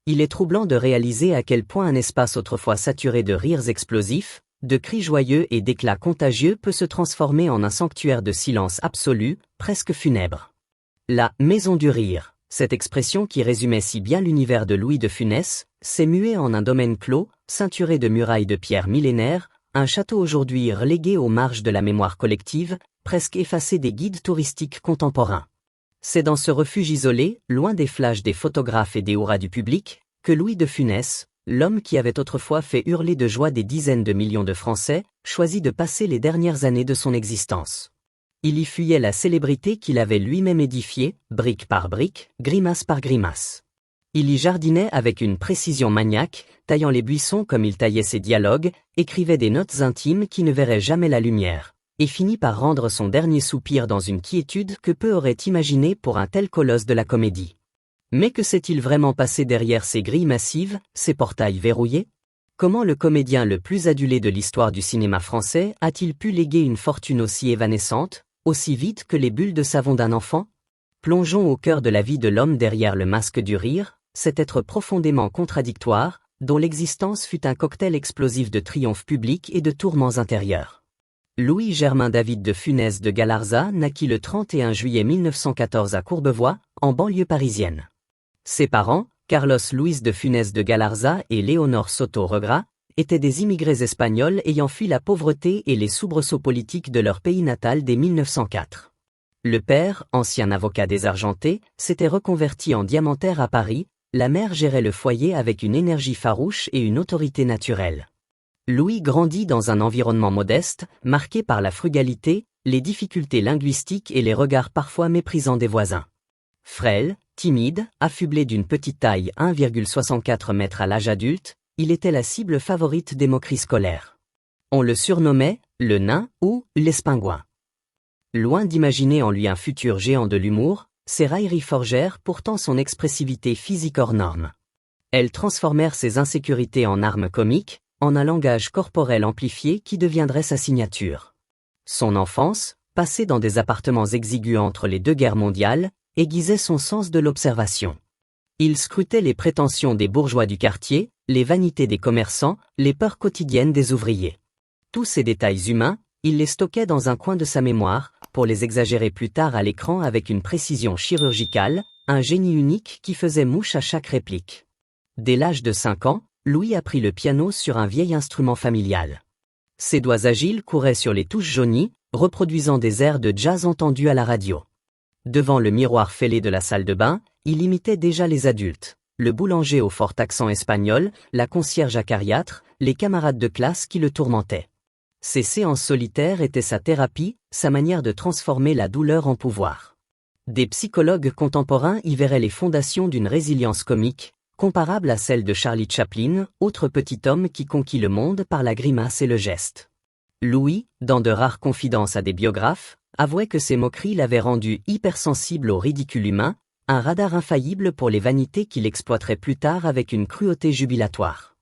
Il est troublant de réaliser à quel point un espace autrefois saturé de rires explosifs, de cris joyeux et d'éclats contagieux peut se transformer en un sanctuaire de silence absolu, presque funèbre. La « maison du rire », cette expression qui résumait si bien l'univers de Louis de Funès, s'est muée en un domaine clos, ceinturé de murailles de pierre millénaires, un château aujourd'hui relégué aux marges de la mémoire collective, presque effacé des guides touristiques contemporains. C'est dans ce refuge isolé, loin des flashs des photographes et des hurrahs du public, que Louis de Funès, l'homme qui avait autrefois fait hurler de joie des dizaines de millions de Français, choisit de passer les dernières années de son existence. Il y fuyait la célébrité qu'il avait lui-même édifiée, brique par brique, grimace par grimace. Il y jardinait avec une précision maniaque, taillant les buissons comme il taillait ses dialogues, écrivait des notes intimes qui ne verraient jamais la lumière, et finit par rendre son dernier soupir dans une quiétude que peu auraient imaginé pour un tel colosse de la comédie. Mais que s'est-il vraiment passé derrière ces grilles massives, ces portails verrouillés? Comment le comédien le plus adulé de l'histoire du cinéma français a-t-il pu léguer une fortune aussi évanescente, aussi vite que les bulles de savon d'un enfant? Plongeons au cœur de la vie de l'homme derrière le masque du rire, cet être profondément contradictoire, dont l'existence fut un cocktail explosif de triomphes publics et de tourments intérieurs. Louis-Germain David de Funès de Galarza naquit le 31 juillet 1914 à Courbevoie, en banlieue parisienne. Ses parents, Carlos Luis de Funès de Galarza et Léonor Soto Regras, étaient des immigrés espagnols ayant fui la pauvreté et les soubresauts politiques de leur pays natal dès 1904. Le père, ancien avocat désargenté, s'était reconverti en diamantaire à Paris, la mère gérait le foyer avec une énergie farouche et une autorité naturelle. Louis grandit dans un environnement modeste, marqué par la frugalité, les difficultés linguistiques et les regards parfois méprisants des voisins. Frêle, timide, affublé d'une petite taille 1,64 m à l'âge adulte, il était la cible favorite des moqueries scolaires. On le surnommait « le nain » ou « l'espingouin ». Loin d'imaginer en lui un futur géant de l'humour, ses railleries forgèrent pourtant son expressivité physique hors norme. Elles transformèrent ses insécurités en armes comiques, en un langage corporel amplifié qui deviendrait sa signature. Son enfance, passée dans des appartements exigus entre les deux guerres mondiales, aiguisait son sens de l'observation. Il scrutait les prétentions des bourgeois du quartier, les vanités des commerçants, les peurs quotidiennes des ouvriers. Tous ces détails humains, il les stockait dans un coin de sa mémoire, pour les exagérer plus tard à l'écran avec une précision chirurgicale, un génie unique qui faisait mouche à chaque réplique. Dès l'âge de 5 ans, Louis apprit le piano sur un vieil instrument familial. Ses doigts agiles couraient sur les touches jaunies, reproduisant des airs de jazz entendus à la radio. Devant le miroir fêlé de la salle de bain, il imitait déjà les adultes, le boulanger au fort accent espagnol, la concierge acariâtre, les camarades de classe qui le tourmentaient. Ces séances solitaires étaient sa thérapie, sa manière de transformer la douleur en pouvoir. Des psychologues contemporains y verraient les fondations d'une résilience comique, comparable à celle de Charlie Chaplin, autre petit homme qui conquit le monde par la grimace et le geste. Louis, dans de rares confidences à des biographes, avouait que ses moqueries l'avaient rendu hypersensible au ridicule humain, un radar infaillible pour les vanités qu'il exploiterait plus tard avec une cruauté jubilatoire.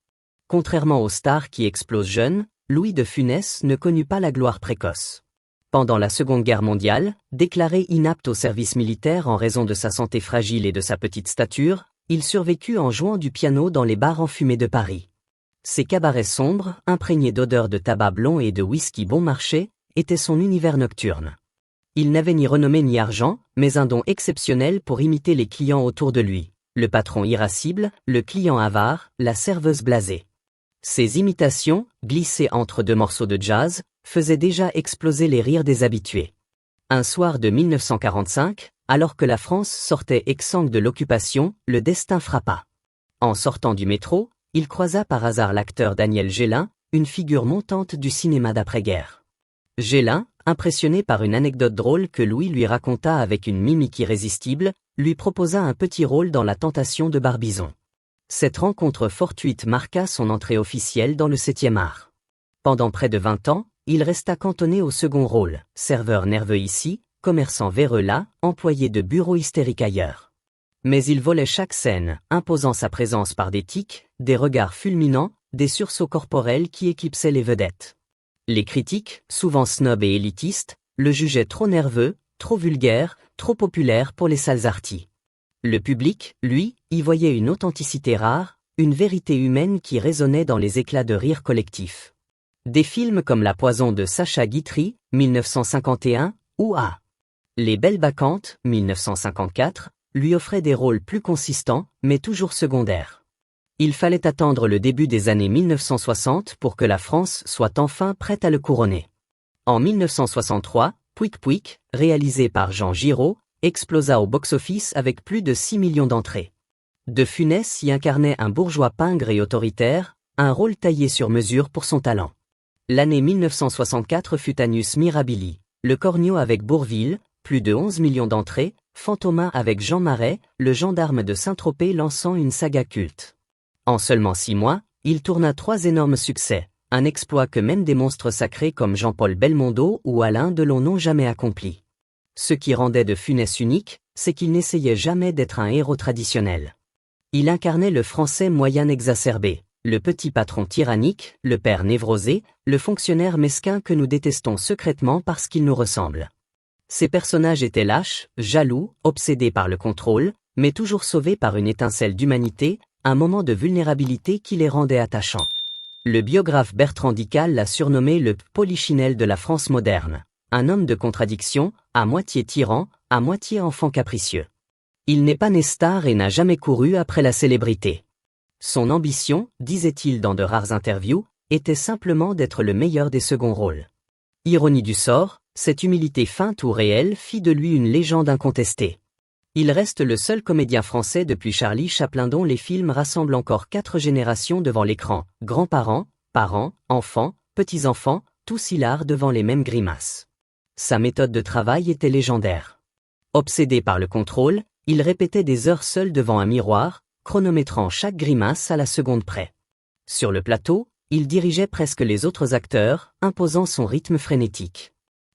Contrairement aux stars qui explosent jeunes, Louis de Funès ne connut pas la gloire précoce. Pendant la Seconde Guerre mondiale, déclaré inapte au service militaire en raison de sa santé fragile et de sa petite stature, il survécut en jouant du piano dans les bars enfumés de Paris. Ses cabarets sombres, imprégnés d'odeurs de tabac blond et de whisky bon marché, étaient son univers nocturne. Il n'avait ni renommée ni argent, mais un don exceptionnel pour imiter les clients autour de lui, le patron irascible, le client avare, la serveuse blasée. Ses imitations, glissées entre deux morceaux de jazz, faisaient déjà exploser les rires des habitués. Un soir de 1945, alors que la France sortait exsangue de l'occupation, le destin frappa. En sortant du métro, il croisa par hasard l'acteur Daniel Gélin, une figure montante du cinéma d'après-guerre. Gélin, impressionné par une anecdote drôle que Louis lui raconta avec une mimique irrésistible, lui proposa un petit rôle dans La Tentation de Barbizon. Cette rencontre fortuite marqua son entrée officielle dans le 7e art. Pendant près de 20 ans, il resta cantonné au second rôle, serveur nerveux ici, commerçant véreux là, employé de bureau hystérique ailleurs. Mais il volait chaque scène, imposant sa présence par des tics, des regards fulminants, des sursauts corporels qui éclipsaient les vedettes. Les critiques, souvent snobs et élitistes, le jugeaient trop nerveux, trop vulgaire, trop populaire pour les salles arties. Le public, lui, y voyait une authenticité rare, une vérité humaine qui résonnait dans les éclats de rire collectif. Des films comme La Poison de Sacha Guitry, 1951, ou A. Les Belles Bacchantes, 1954, lui offraient des rôles plus consistants, mais toujours secondaires. Il fallait attendre le début des années 1960 pour que la France soit enfin prête à le couronner. En 1963, Pouic Pouic, réalisé par Jean Giraud, explosa au box-office avec plus de 6 millions d'entrées. De Funès y incarnait un bourgeois pingre et autoritaire, un rôle taillé sur mesure pour son talent. L'année 1964 fut Annus Mirabili, Le Cornio avec Bourvil, plus de 11 millions d'entrées, Fantomas avec Jean Marais, le gendarme de Saint-Tropez lançant une saga culte. En seulement 6 mois, il tourna 3 énormes succès, un exploit que même des monstres sacrés comme Jean-Paul Belmondo ou Alain Delon n'ont jamais accompli. Ce qui rendait De Funès unique, c'est qu'il n'essayait jamais d'être un héros traditionnel. Il incarnait le français moyen exacerbé, le petit patron tyrannique, le père névrosé, le fonctionnaire mesquin que nous détestons secrètement parce qu'il nous ressemble. Ces personnages étaient lâches, jaloux, obsédés par le contrôle, mais toujours sauvés par une étincelle d'humanité, un moment de vulnérabilité qui les rendait attachants. Le biographe Bertrand Dical l'a surnommé le Polichinelle de la France moderne, un homme de contradiction, à moitié tyran, à moitié enfant capricieux. Il n'est pas né star et n'a jamais couru après la célébrité. Son ambition, disait-il dans de rares interviews, était simplement d'être le meilleur des seconds rôles. Ironie du sort, cette humilité feinte ou réelle fit de lui une légende incontestée. Il reste le seul comédien français depuis Charlie Chaplin dont les films rassemblent encore 4 générations devant l'écran, grands-parents, parents, enfants, petits-enfants, tous hilars devant les mêmes grimaces. Sa méthode de travail était légendaire. Obsédé par le contrôle, il répétait des heures seul devant un miroir, chronométrant chaque grimace à la seconde près. Sur le plateau, il dirigeait presque les autres acteurs, imposant son rythme frénétique.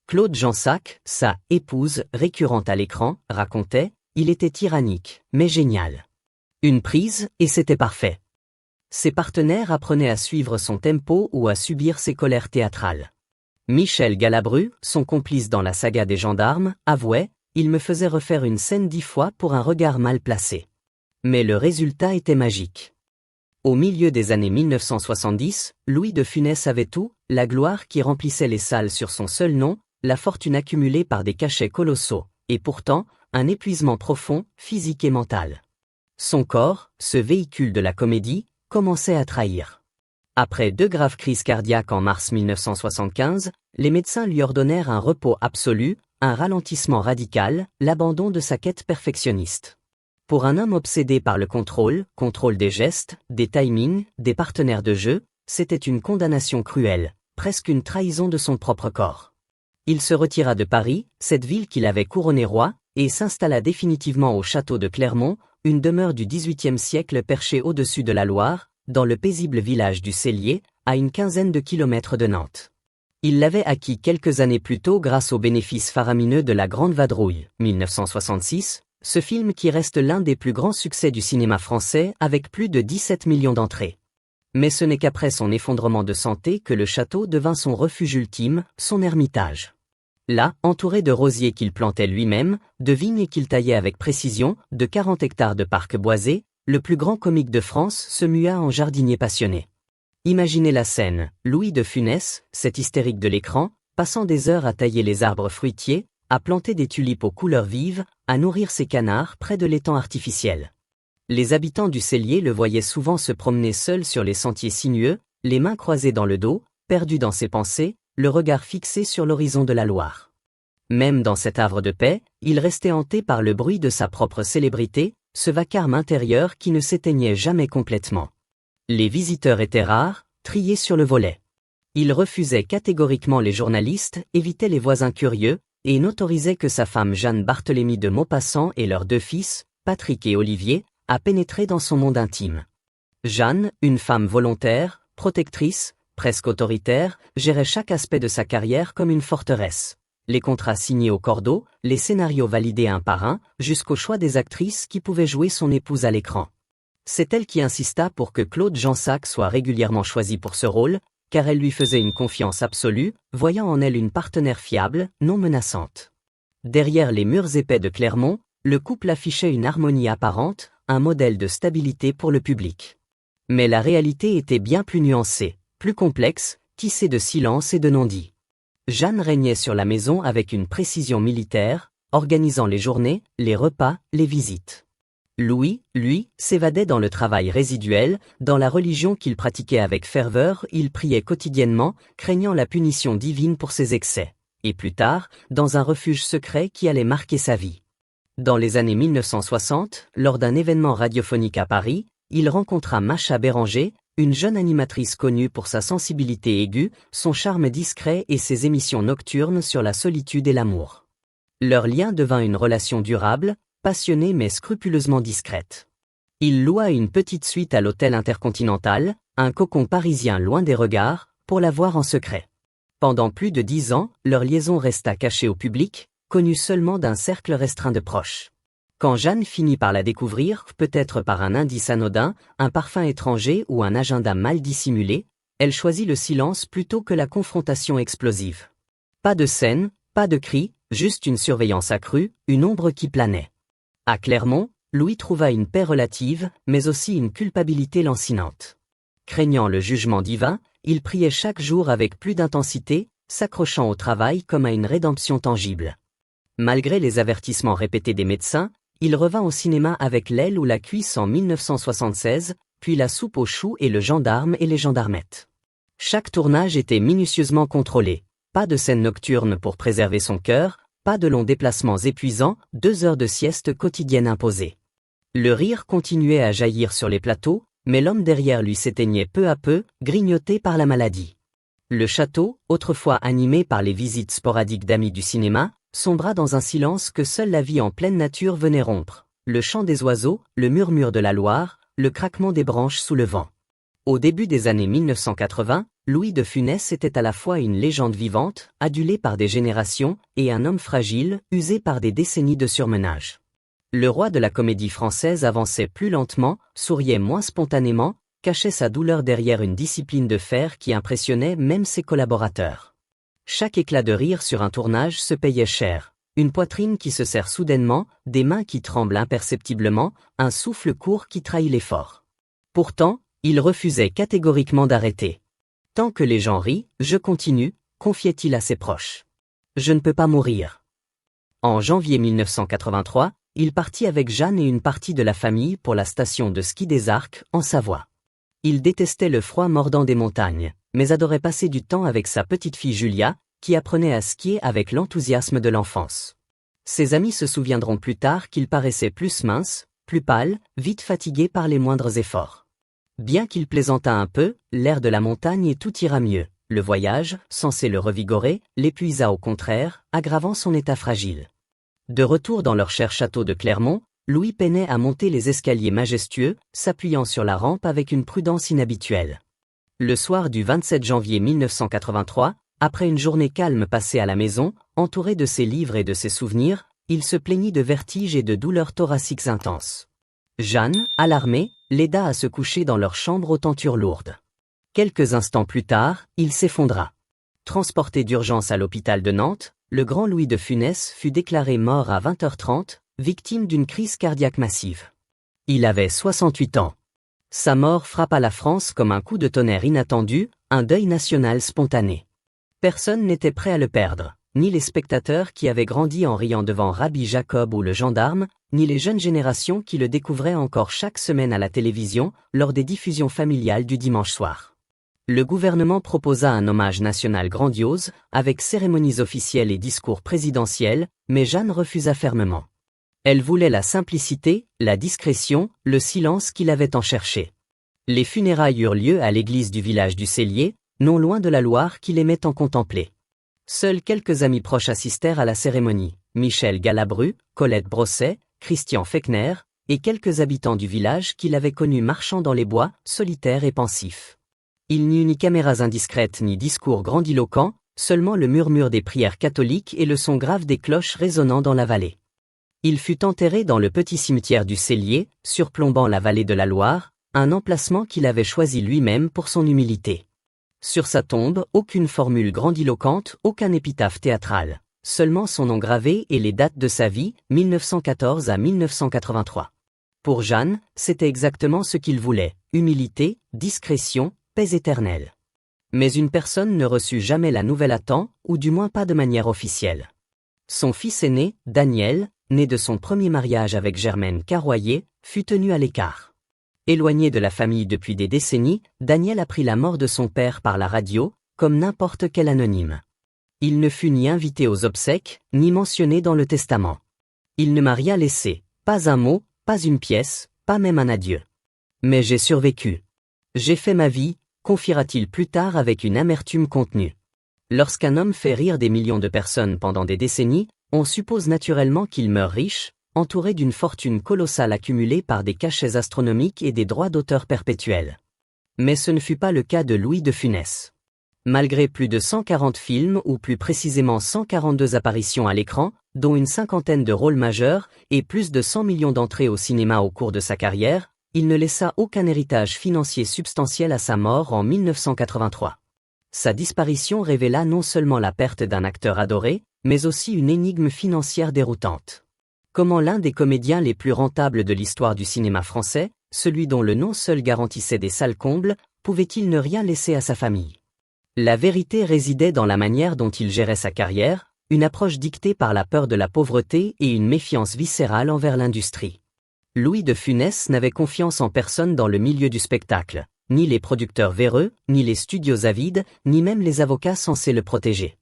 Claude Jansac, sa épouse, récurrente à l'écran, racontait: il était tyrannique, mais génial. Une prise, et c'était parfait. Ses partenaires apprenaient à suivre son tempo ou à subir ses colères théâtrales. Michel Galabru, son complice dans la saga des gendarmes, avouait: il me faisait refaire une scène 10 fois pour un regard mal placé. Mais le résultat était magique. Au milieu des années 1970, Louis de Funès avait tout, la gloire qui remplissait les salles sur son seul nom, la fortune accumulée par des cachets colossaux, et pourtant, un épuisement profond, physique et mental. Son corps, ce véhicule de la comédie, commençait à trahir. Après 2 graves crises cardiaques en mars 1975, les médecins lui ordonnèrent un repos absolu, un ralentissement radical, l'abandon de sa quête perfectionniste. Pour un homme obsédé par le contrôle des gestes, des timings, des partenaires de jeu, c'était une condamnation cruelle, presque une trahison de son propre corps. Il se retira de Paris, cette ville qu'il avait couronnée roi, et s'installa définitivement au château de Clermont, une demeure du XVIIIe siècle perchée au-dessus de la Loire, dans le paisible village du Cellier, à une quinzaine de kilomètres de Nantes. Il l'avait acquis quelques années plus tôt grâce aux bénéfices faramineux de La Grande Vadrouille, 1966, ce film qui reste l'un des plus grands succès du cinéma français avec plus de 17 millions d'entrées. Mais ce n'est qu'après son effondrement de santé que le château devint son refuge ultime, son ermitage. Là, entouré de rosiers qu'il plantait lui-même, de vignes qu'il taillait avec précision, de 40 hectares de parcs boisés, le plus grand comique de France se mua en jardinier passionné. Imaginez la scène, Louis de Funès, cet hystérique de l'écran, passant des heures à tailler les arbres fruitiers, à planter des tulipes aux couleurs vives, à nourrir ses canards près de l'étang artificiel. Les habitants du Cellier le voyaient souvent se promener seul sur les sentiers sinueux, les mains croisées dans le dos, perdu dans ses pensées, le regard fixé sur l'horizon de la Loire. Même dans cet havre de paix, il restait hanté par le bruit de sa propre célébrité, ce vacarme intérieur qui ne s'éteignait jamais complètement. Les visiteurs étaient rares, triés sur le volet. Il refusait catégoriquement les journalistes, évitait les voisins curieux, et n'autorisait que sa femme Jeanne Barthélemy de Maupassant et leurs 2 fils, Patrick et Olivier, à pénétrer dans son monde intime. Jeanne, une femme volontaire, protectrice, presque autoritaire, gérait chaque aspect de sa carrière comme une forteresse. Les contrats signés au cordeau, les scénarios validés un par un, jusqu'au choix des actrices qui pouvaient jouer son épouse à l'écran. C'est elle qui insista pour que Claude Jansac soit régulièrement choisi pour ce rôle, car elle lui faisait une confiance absolue, voyant en elle une partenaire fiable, non menaçante. Derrière les murs épais de Clermont, Le couple affichait une harmonie apparente, un modèle de stabilité pour le public. Mais la réalité était bien plus nuancée, plus complexe, tissée de silence et de non-dits. Jeanne régnait sur la maison avec une précision militaire, organisant les journées, les repas, les visites. Louis, lui, s'évadait dans le travail résiduel, dans la religion qu'il pratiquait avec ferveur, il priait quotidiennement, craignant la punition divine pour ses excès, et plus tard, dans un refuge secret qui allait marquer sa vie. Dans les années 1960, lors d'un événement radiophonique à Paris, il rencontra Macha Béranger, une jeune animatrice connue pour sa sensibilité aiguë, son charme discret et ses émissions nocturnes sur la solitude et l'amour. Leur lien devint une relation durable, passionnée mais scrupuleusement discrète. Il loua une petite suite à l'hôtel Intercontinental, un cocon parisien loin des regards, pour la voir en secret. Pendant plus de 10 ans, leur liaison resta cachée au public, connue seulement d'un cercle restreint de proches. Quand Jeanne finit par la découvrir, peut-être par un indice anodin, un parfum étranger ou un agenda mal dissimulé, elle choisit le silence plutôt que la confrontation explosive. Pas de scène, pas de cris, juste une surveillance accrue, une ombre qui planait. À Clermont, Louis trouva une paix relative, mais aussi une culpabilité lancinante. Craignant le jugement divin, il priait chaque jour avec plus d'intensité, s'accrochant au travail comme à une rédemption tangible. Malgré les avertissements répétés des médecins, il revint au cinéma avec L'aile ou la cuisse en 1976, puis La soupe aux choux et Le gendarme et les gendarmettes. Chaque tournage était minutieusement contrôlé. Pas de scène nocturne pour préserver son cœur, pas de longs déplacements épuisants, 2 heures de sieste quotidienne imposée. Le rire continuait à jaillir sur les plateaux, mais l'homme derrière lui s'éteignait peu à peu, grignoté par la maladie. Le château, autrefois animé par les visites sporadiques d'amis du cinéma, sombra dans un silence que seule la vie en pleine nature venait rompre. Le chant des oiseaux, le murmure de la Loire, le craquement des branches sous le vent. Au début des années 1980, Louis de Funès était à la fois une légende vivante, adulée par des générations, et un homme fragile, usé par des décennies de surmenage. Le roi de la comédie française avançait plus lentement, souriait moins spontanément, cachait sa douleur derrière une discipline de fer qui impressionnait même ses collaborateurs. Chaque éclat de rire sur un tournage se payait cher. Une poitrine qui se serre soudainement, des mains qui tremblent imperceptiblement, un souffle court qui trahit l'effort. Pourtant, il refusait catégoriquement d'arrêter. Tant que les gens rient, je continue, confiait-il à ses proches. Je ne peux pas mourir. En janvier 1983, il partit avec Jeanne et une partie de la famille pour la station de ski des Arcs, en Savoie. Il détestait le froid mordant des montagnes, mais adorait passer du temps avec sa petite fille Julia, qui apprenait à skier avec l'enthousiasme de l'enfance. Ses amis se souviendront plus tard qu'il paraissait plus mince, plus pâle, vite fatigué par les moindres efforts. Bien qu'il plaisantât un peu, l'air de la montagne et tout ira mieux. Le voyage, censé le revigorer, l'épuisa au contraire, aggravant son état fragile. De retour dans leur cher château de Clermont, Louis peinait à monter les escaliers majestueux, s'appuyant sur la rampe avec une prudence inhabituelle. Le soir du 27 janvier 1983, après une journée calme passée à la maison, entouré de ses livres et de ses souvenirs, il se plaignit de vertiges et de douleurs thoraciques intenses. Jeanne, alarmée, l'aida à se coucher dans leur chambre aux tentures lourdes. Quelques instants plus tard, il s'effondra. Transporté d'urgence à l'hôpital de Nantes, le grand Louis de Funès fut déclaré mort à 20h30, victime d'une crise cardiaque massive. Il avait 68 ans. Sa mort frappa la France comme un coup de tonnerre inattendu, un deuil national spontané. Personne n'était prêt à le perdre, ni les spectateurs qui avaient grandi en riant devant Rabbi Jacob ou le gendarme, ni les jeunes générations qui le découvraient encore chaque semaine à la télévision, lors des diffusions familiales du dimanche soir. Le gouvernement proposa un hommage national grandiose, avec cérémonies officielles et discours présidentiels, mais Jeanne refusa fermement. Elle voulait la simplicité, la discrétion, le silence qu'il avait tant cherché. Les funérailles eurent lieu à l'église du village du Cellier, non loin de la Loire qu'il aimait tant contempler. Seuls quelques amis proches assistèrent à la cérémonie, Michel Galabru, Colette Brosset, Christian Fechner, et quelques habitants du village qu'il avait connus marchant dans les bois, solitaires et pensifs. Il n'y eut ni caméras indiscrètes ni discours grandiloquents, seulement le murmure des prières catholiques et le son grave des cloches résonnant dans la vallée. Il fut enterré dans le petit cimetière du Cellier, surplombant la vallée de la Loire, un emplacement qu'il avait choisi lui-même pour son humilité. Sur sa tombe, aucune formule grandiloquente, aucun épitaphe théâtral. Seulement son nom gravé et les dates de sa vie, 1914 à 1983. Pour Jeanne, c'était exactement ce qu'il voulait, humilité, discrétion, paix éternelle. Mais une personne ne reçut jamais la nouvelle à temps, ou du moins pas de manière officielle. Son fils aîné, Daniel, né de son premier mariage avec Germaine Carroyer, fut tenu à l'écart. Éloigné de la famille depuis des décennies, Daniel apprit la mort de son père par la radio, comme n'importe quel anonyme. Il ne fut ni invité aux obsèques, ni mentionné dans le testament. Il ne m'a rien laissé, pas un mot, pas une pièce, pas même un adieu. Mais j'ai survécu. J'ai fait ma vie, confiera-t-il plus tard avec une amertume contenue. Lorsqu'un homme fait rire des millions de personnes pendant des décennies, on suppose naturellement qu'il meurt riche, entouré d'une fortune colossale accumulée par des cachets astronomiques et des droits d'auteur perpétuels. Mais ce ne fut pas le cas de Louis de Funès. Malgré plus de 140 films ou plus précisément 142 apparitions à l'écran, dont une cinquantaine de rôles majeurs et plus de 100 millions d'entrées au cinéma au cours de sa carrière, il ne laissa aucun héritage financier substantiel à sa mort en 1983. Sa disparition révéla non seulement la perte d'un acteur adoré, mais aussi une énigme financière déroutante. Comment l'un des comédiens les plus rentables de l'histoire du cinéma français, celui dont le nom seul garantissait des salles combles, pouvait-il ne rien laisser à sa famille? La vérité résidait dans la manière dont il gérait sa carrière, une approche dictée par la peur de la pauvreté et une méfiance viscérale envers l'industrie. Louis de Funès n'avait confiance en personne dans le milieu du spectacle, ni les producteurs véreux, ni les studios avides, ni même les avocats censés le protéger.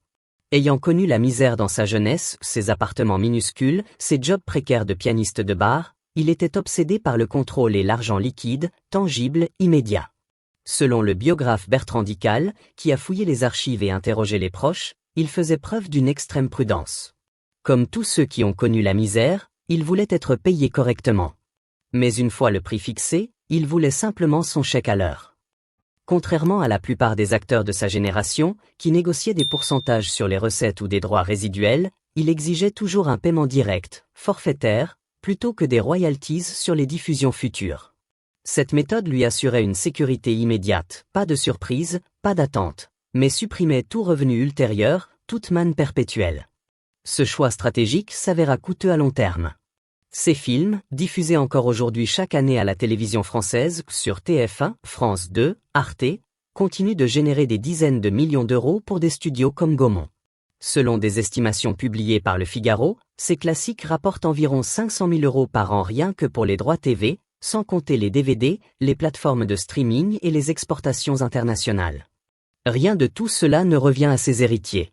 Ayant connu la misère dans sa jeunesse, ses appartements minuscules, ses jobs précaires de pianiste de bar, il était obsédé par le contrôle et l'argent liquide, tangible, immédiat. Selon le biographe Bertrand Dical, qui a fouillé les archives et interrogé les proches, il faisait preuve d'une extrême prudence. Comme tous ceux qui ont connu la misère, il voulait être payé correctement. Mais une fois le prix fixé, il voulait simplement son chèque à l'heure. Contrairement à la plupart des acteurs de sa génération, qui négociaient des pourcentages sur les recettes ou des droits résiduels, il exigeait toujours un paiement direct, forfaitaire, plutôt que des royalties sur les diffusions futures. Cette méthode lui assurait une sécurité immédiate, pas de surprise, pas d'attente, mais supprimait tout revenu ultérieur, toute manne perpétuelle. Ce choix stratégique s'avéra coûteux à long terme. Ces films, diffusés encore aujourd'hui chaque année à la télévision française, sur TF1, France 2, Arte, continuent de générer des dizaines de millions d'euros pour des studios comme Gaumont. Selon des estimations publiées par Le Figaro, ces classiques rapportent environ 500 000 euros par an rien que pour les droits TV, sans compter les DVD, les plateformes de streaming et les exportations internationales. Rien de tout cela ne revient à ses héritiers.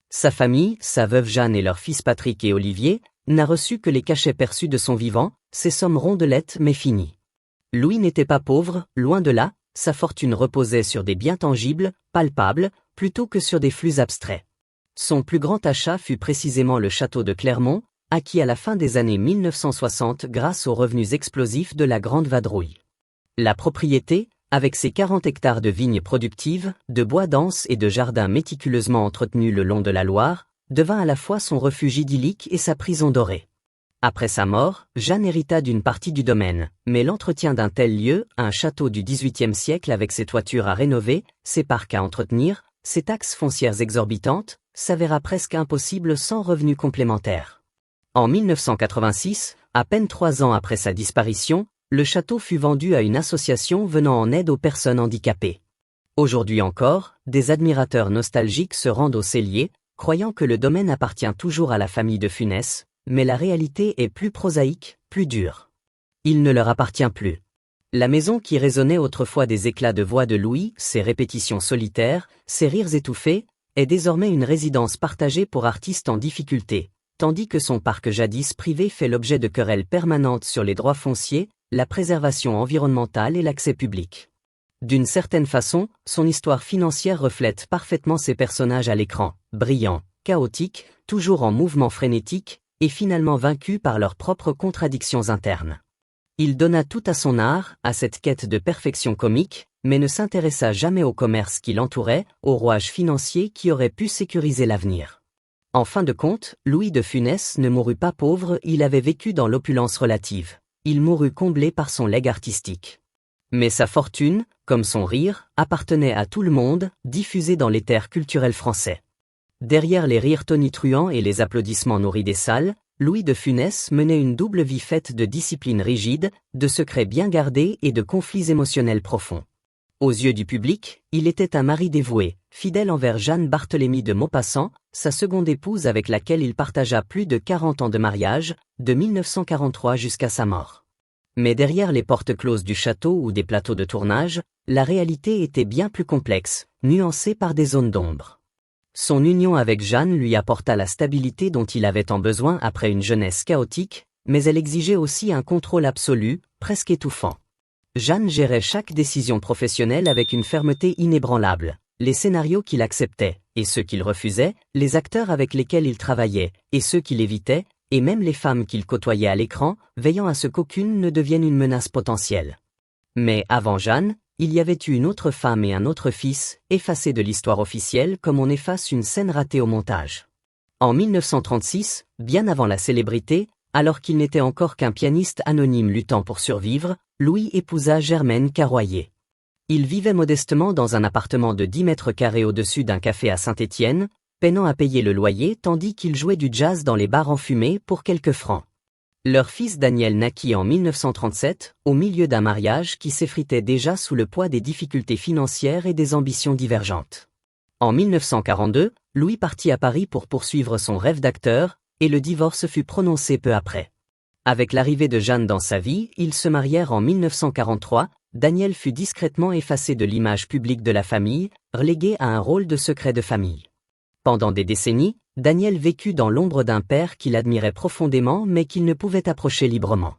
Sa famille, sa veuve Jeanne et leurs fils Patrick et Olivier, n'a reçu que les cachets perçus de son vivant, ces sommes rondelettes mais finies. Louis n'était pas pauvre, loin de là, sa fortune reposait sur des biens tangibles, palpables, plutôt que sur des flux abstraits. Son plus grand achat fut précisément le château de Clermont, acquis à la fin des années 1960 grâce aux revenus explosifs de la Grande Vadrouille. La propriété, avec ses 40 hectares de vignes productives, de bois denses et de jardins méticuleusement entretenus le long de la Loire, devint à la fois son refuge idyllique et sa prison dorée. Après sa mort, Jeanne hérita d'une partie du domaine, mais l'entretien d'un tel lieu, un château du XVIIIe siècle avec ses toitures à rénover, ses parcs à entretenir, ses taxes foncières exorbitantes, s'avéra presque impossible sans revenus complémentaires. En 1986, à peine 3 ans après sa disparition, le château fut vendu à une association venant en aide aux personnes handicapées. Aujourd'hui encore, des admirateurs nostalgiques se rendent au cellier, croyant que le domaine appartient toujours à la famille de Funès, mais la réalité est plus prosaïque, plus dure. Il ne leur appartient plus. La maison qui résonnait autrefois des éclats de voix de Louis, ses répétitions solitaires, ses rires étouffés, est désormais une résidence partagée pour artistes en difficulté, tandis que son parc jadis privé fait l'objet de querelles permanentes sur les droits fonciers, la préservation environnementale et l'accès public. D'une certaine façon, son histoire financière reflète parfaitement ses personnages à l'écran, brillants, chaotiques, toujours en mouvement frénétique, et finalement vaincus par leurs propres contradictions internes. Il donna tout à son art, à cette quête de perfection comique, mais ne s'intéressa jamais au commerce qui l'entourait, au rouage financier qui aurait pu sécuriser l'avenir. En fin de compte, Louis de Funès ne mourut pas pauvre, il avait vécu dans l'opulence relative. Il mourut comblé par son legs artistique. Mais sa fortune, comme son rire, appartenait à tout le monde, diffusé dans l'éther culturel français. Derrière les rires tonitruants et les applaudissements nourris des salles, Louis de Funès menait une double vie faite de discipline rigide, de secrets bien gardés et de conflits émotionnels profonds. Aux yeux du public, il était un mari dévoué, fidèle envers Jeanne-Barthélemy de Maupassant, sa seconde épouse avec laquelle il partagea plus de 40 ans de mariage, de 1943 jusqu'à sa mort. Mais derrière les portes closes du château ou des plateaux de tournage, la réalité était bien plus complexe, nuancée par des zones d'ombre. Son union avec Jeanne lui apporta la stabilité dont il avait tant besoin après une jeunesse chaotique, mais elle exigeait aussi un contrôle absolu, presque étouffant. Jeanne gérait chaque décision professionnelle avec une fermeté inébranlable, les scénarios qu'il acceptait, et ceux qu'il refusait, les acteurs avec lesquels il travaillait, et ceux qu'il évitait, et même les femmes qu'il côtoyait à l'écran, veillant à ce qu'aucune ne devienne une menace potentielle. Mais avant Jeanne, il y avait eu une autre femme et un autre fils, effacés de l'histoire officielle comme on efface une scène ratée au montage. En 1936, bien avant la célébrité, alors qu'il n'était encore qu'un pianiste anonyme luttant pour survivre, Louis épousa Germaine Carroyer. Il vivait modestement dans un appartement de 10 mètres carrés au-dessus d'un café à Saint-Étienne, peinant à payer le loyer tandis qu'il jouait du jazz dans les bars enfumés pour quelques francs. Leur fils Daniel naquit en 1937, au milieu d'un mariage qui s'effritait déjà sous le poids des difficultés financières et des ambitions divergentes. En 1942, Louis partit à Paris pour poursuivre son rêve d'acteur, et le divorce fut prononcé peu après. Avec l'arrivée de Jeanne dans sa vie, ils se marièrent en 1943, Daniel fut discrètement effacé de l'image publique de la famille, relégué à un rôle de secret de famille. Pendant des décennies, Daniel vécut dans l'ombre d'un père qu'il admirait profondément mais qu'il ne pouvait approcher librement.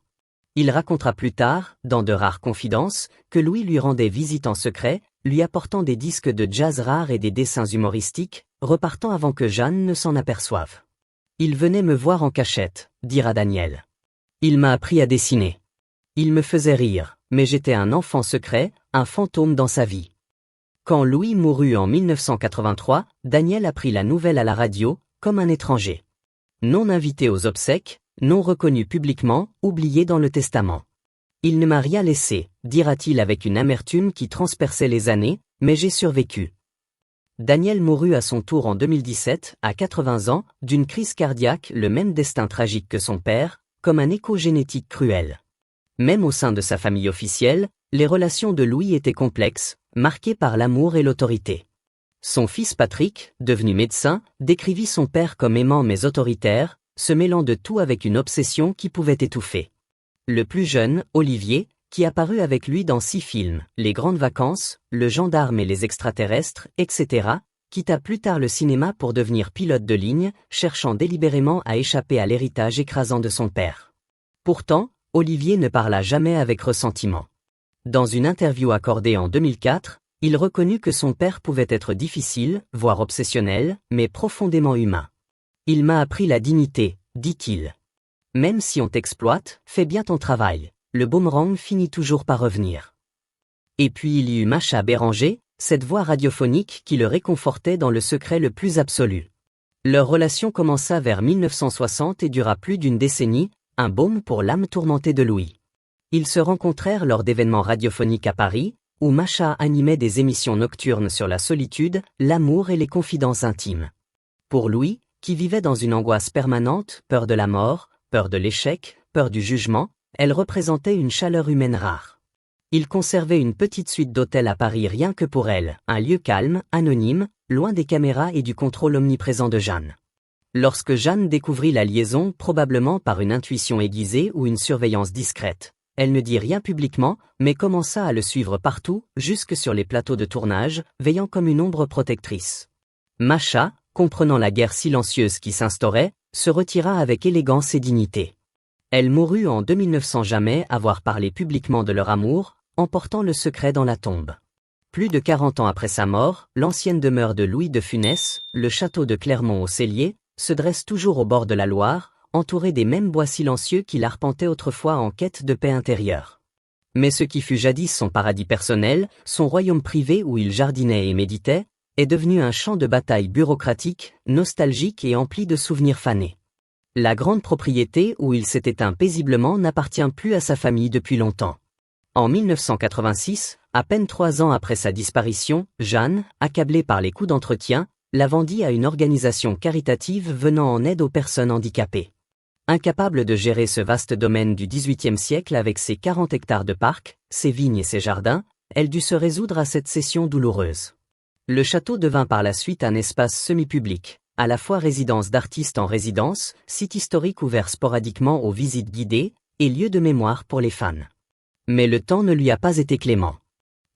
Il racontera plus tard, dans de rares confidences, que Louis lui rendait visite en secret, lui apportant des disques de jazz rares et des dessins humoristiques, repartant avant que Jeanne ne s'en aperçoive. « Il venait me voir en cachette », dira Daniel. « Il m'a appris à dessiner. Il me faisait rire, mais j'étais un enfant secret, un fantôme dans sa vie. » Quand Louis mourut en 1983, Daniel apprit la nouvelle à la radio, comme un étranger. Non invité aux obsèques, non reconnu publiquement, oublié dans le testament. « Il ne m'a rien laissé », dira-t-il avec une amertume qui transperçait les années, mais j'ai survécu. Daniel mourut à son tour en 2017, à 80 ans, d'une crise cardiaque, le même destin tragique que son père, comme un écho génétique cruel. Même au sein de sa famille officielle, les relations de Louis étaient complexes, marquées par l'amour et l'autorité. Son fils Patrick, devenu médecin, décrivit son père comme aimant mais autoritaire, se mêlant de tout avec une obsession qui pouvait étouffer. Le plus jeune, Olivier, qui apparut avec lui dans 6 films, Les Grandes Vacances, Le Gendarme et les Extraterrestres, etc., quitta plus tard le cinéma pour devenir pilote de ligne, cherchant délibérément à échapper à l'héritage écrasant de son père. Pourtant, Olivier ne parla jamais avec ressentiment. Dans une interview accordée en 2004, il reconnut que son père pouvait être difficile, voire obsessionnel, mais profondément humain. « Il m'a appris la dignité », dit-il. « Même si on t'exploite, fais bien ton travail, le boomerang finit toujours par revenir. » Et puis il y eut Macha Béranger, cette voix radiophonique qui le réconfortait dans le secret le plus absolu. Leur relation commença vers 1960 et dura plus d'une décennie, un baume pour l'âme tourmentée de Louis. Ils se rencontrèrent lors d'événements radiophoniques à Paris, où Macha animait des émissions nocturnes sur la solitude, l'amour et les confidences intimes. Pour Louis, qui vivait dans une angoisse permanente, peur de la mort, peur de l'échec, peur du jugement, elle représentait une chaleur humaine rare. Il conservait une petite suite d'hôtels à Paris rien que pour elle, un lieu calme, anonyme, loin des caméras et du contrôle omniprésent de Jeanne. Lorsque Jeanne découvrit la liaison, probablement par une intuition aiguisée ou une surveillance discrète, elle ne dit rien publiquement, mais commença à le suivre partout, jusque sur les plateaux de tournage, veillant comme une ombre protectrice. Macha, comprenant la guerre silencieuse qui s'instaurait, se retira avec élégance et dignité. Elle mourut en 2009 sans jamais avoir parlé publiquement de leur amour, emportant le secret dans la tombe. Plus de 40 ans après sa mort, l'ancienne demeure de Louis de Funès, le château de Clermont au Cellier, se dresse toujours au bord de la Loire, entouré des mêmes bois silencieux qu'il arpentait autrefois en quête de paix intérieure. Mais ce qui fut jadis son paradis personnel, son royaume privé où il jardinait et méditait, est devenu un champ de bataille bureaucratique, nostalgique et empli de souvenirs fanés. La grande propriété où il s'est éteint paisiblement n'appartient plus à sa famille depuis longtemps. En 1986, à peine 3 ans après sa disparition, Jeanne, accablée par les coups d'entretien, l'a vendit à une organisation caritative venant en aide aux personnes handicapées. Incapable de gérer ce vaste domaine du XVIIIe siècle avec ses 40 hectares de parc, ses vignes et ses jardins, elle dut se résoudre à cette cession douloureuse. Le château devint par la suite un espace semi-public, à la fois résidence d'artistes en résidence, site historique ouvert sporadiquement aux visites guidées, et lieu de mémoire pour les fans. Mais le temps ne lui a pas été clément.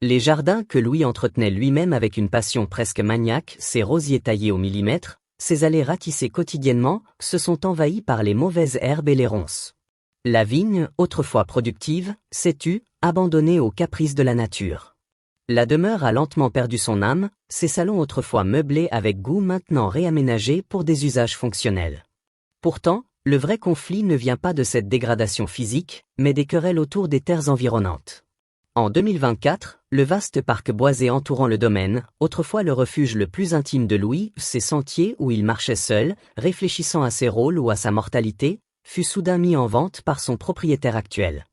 Les jardins que Louis entretenait lui-même avec une passion presque maniaque, ses rosiers taillés au millimètre, ses allées ratissées quotidiennement, se sont envahis par les mauvaises herbes et les ronces. La vigne, autrefois productive, s'est tue, abandonnée aux caprices de la nature. La demeure a lentement perdu son âme, ses salons autrefois meublés avec goût maintenant réaménagés pour des usages fonctionnels. Pourtant, le vrai conflit ne vient pas de cette dégradation physique, mais des querelles autour des terres environnantes. En 2024, le vaste parc boisé entourant le domaine, autrefois le refuge le plus intime de Louis, ses sentiers où il marchait seul, réfléchissant à ses rôles ou à sa mortalité, fut soudain mis en vente par son propriétaire actuel.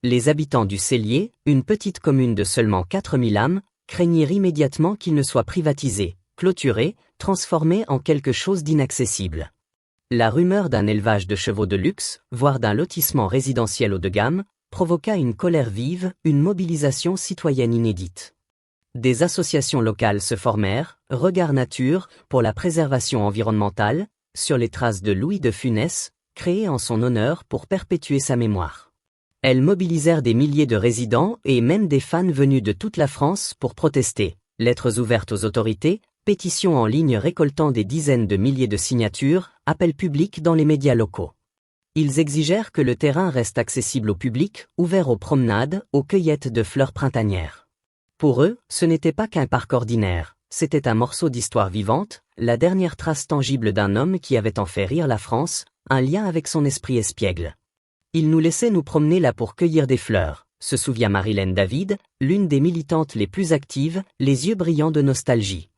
Les habitants du Cellier, une petite commune de seulement 4000 âmes, craignirent immédiatement qu'il ne soit privatisé, clôturé, transformé en quelque chose d'inaccessible. La rumeur d'un élevage de chevaux de luxe, voire d'un lotissement résidentiel haut de gamme, provoqua une colère vive, une mobilisation citoyenne inédite. Des associations locales se formèrent, Regard Nature, pour la préservation environnementale, sur les traces de Louis de Funès, créées en son honneur pour perpétuer sa mémoire. Elles mobilisèrent des milliers de résidents et même des fans venus de toute la France pour protester, lettres ouvertes aux autorités, pétitions en ligne récoltant des dizaines de milliers de signatures, appels publics dans les médias locaux. Ils exigèrent que le terrain reste accessible au public, ouvert aux promenades, aux cueillettes de fleurs printanières. Pour eux, ce n'était pas qu'un parc ordinaire, c'était un morceau d'histoire vivante, la dernière trace tangible d'un homme qui avait en fait rire la France, un lien avec son esprit espiègle. Il nous laissait nous promener là pour cueillir des fleurs, se souvient Marilène David, l'une des militantes les plus actives, les yeux brillants de nostalgie.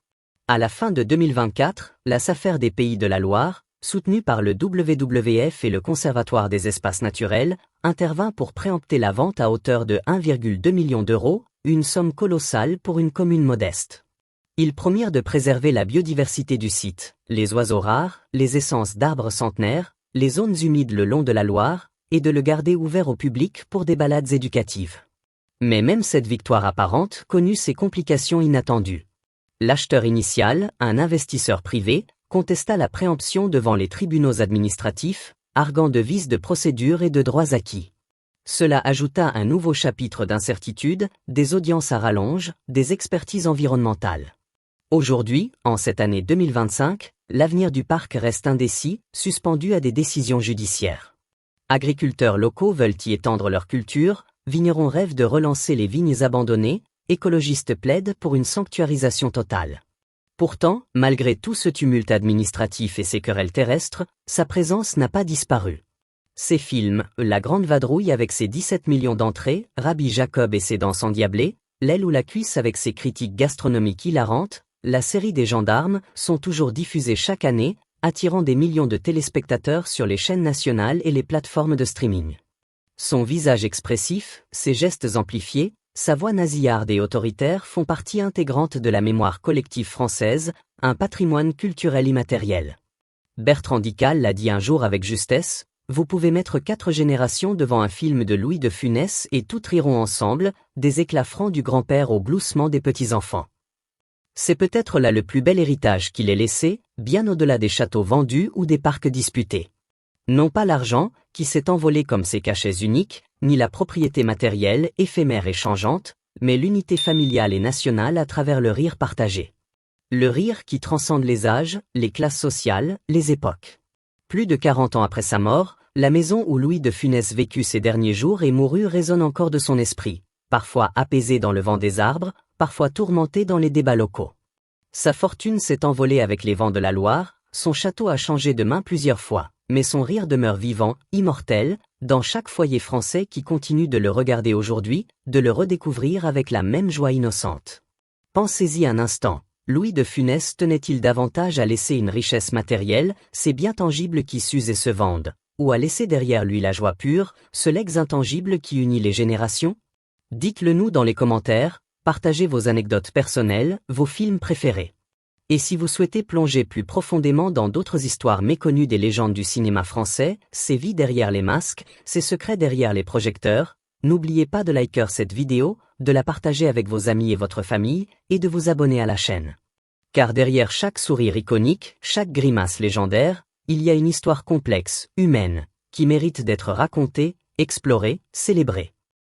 À la fin de 2024, la SAFER des Pays de la Loire, soutenue par le WWF et le Conservatoire des espaces naturels, intervint pour préempter la vente à hauteur de 1,2 million d'euros, une somme colossale pour une commune modeste. Ils promirent de préserver la biodiversité du site, les oiseaux rares, les essences d'arbres centenaires, les zones humides le long de la Loire, et de le garder ouvert au public pour des balades éducatives. Mais même cette victoire apparente connut ses complications inattendues. L'acheteur initial, un investisseur privé, contesta la préemption devant les tribunaux administratifs, arguant de vices de procédure et de droits acquis. Cela ajouta un nouveau chapitre d'incertitude, des audiences à rallonge, des expertises environnementales. Aujourd'hui, en cette année 2025, l'avenir du parc reste indécis, suspendu à des décisions judiciaires. Agriculteurs locaux veulent y étendre leur culture, vignerons rêvent de relancer les vignes abandonnées, écologistes plaident pour une sanctuarisation totale. Pourtant, malgré tout ce tumulte administratif et ces querelles terrestres, sa présence n'a pas disparu. Ses films, La Grande Vadrouille avec ses 17 millions d'entrées, Rabbi Jacob et ses danses endiablées, L'aile ou la cuisse avec ses critiques gastronomiques hilarantes, la série des gendarmes, sont toujours diffusés chaque année, attirant des millions de téléspectateurs sur les chaînes nationales et les plateformes de streaming. Son visage expressif, ses gestes amplifiés, sa voix nasillarde et autoritaire font partie intégrante de la mémoire collective française, un patrimoine culturel immatériel. Bertrand Dical l'a dit un jour avec justesse, vous pouvez mettre 4 générations devant un film de Louis de Funès et toutes riront ensemble, des éclats francs du grand-père au gloussement des petits-enfants. C'est peut-être là le plus bel héritage qu'il ait laissé, bien au-delà des châteaux vendus ou des parcs disputés. Non pas l'argent, qui s'est envolé comme ses cachets uniques, ni la propriété matérielle, éphémère et changeante, mais l'unité familiale et nationale à travers le rire partagé. Le rire qui transcende les âges, les classes sociales, les époques. Plus de 40 ans après sa mort, la maison où Louis de Funès vécut ses derniers jours et mourut résonne encore de son esprit, parfois apaisé dans le vent des arbres, parfois tourmenté dans les débats locaux. Sa fortune s'est envolée avec les vents de la Loire, son château a changé de main plusieurs fois, mais son rire demeure vivant, immortel, dans chaque foyer français qui continue de le regarder aujourd'hui, de le redécouvrir avec la même joie innocente. Pensez-y un instant, Louis de Funès tenait-il davantage à laisser une richesse matérielle, ces biens tangibles qui s'usent et se vendent, ou à laisser derrière lui la joie pure, ce legs intangible qui unit les générations? Dites-le nous dans les commentaires, partagez vos anecdotes personnelles, vos films préférés. Et si vous souhaitez plonger plus profondément dans d'autres histoires méconnues des légendes du cinéma français, ces vies derrière les masques, ces secrets derrière les projecteurs, n'oubliez pas de liker cette vidéo, de la partager avec vos amis et votre famille, et de vous abonner à la chaîne. Car derrière chaque sourire iconique, chaque grimace légendaire, il y a une histoire complexe, humaine, qui mérite d'être racontée, explorée, célébrée.